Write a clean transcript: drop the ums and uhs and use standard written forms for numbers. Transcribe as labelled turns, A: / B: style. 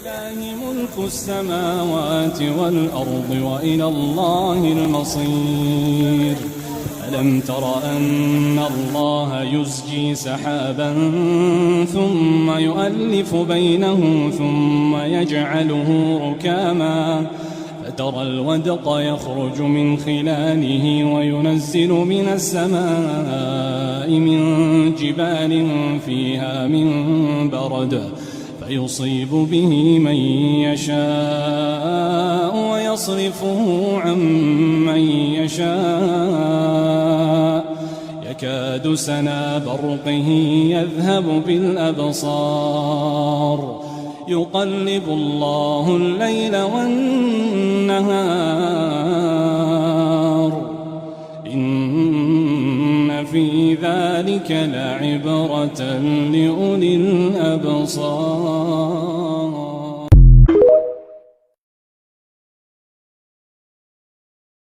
A: لله ملك السماوات والأرض وإلى الله المصير. ألم تر أن الله يزجي سحابا ثم يؤلف بينه ثم يجعله ركاما فترى الودق يخرج من خلاله وينزل من السماء من جبال فيها من برد فيصيب به من يشاء ويصرفه عن من يشاء يكاد سنا برقه يذهب بالأبصار يقلب الله الليل والنهار إن في ذلك لعبرة لأولي الأبصار.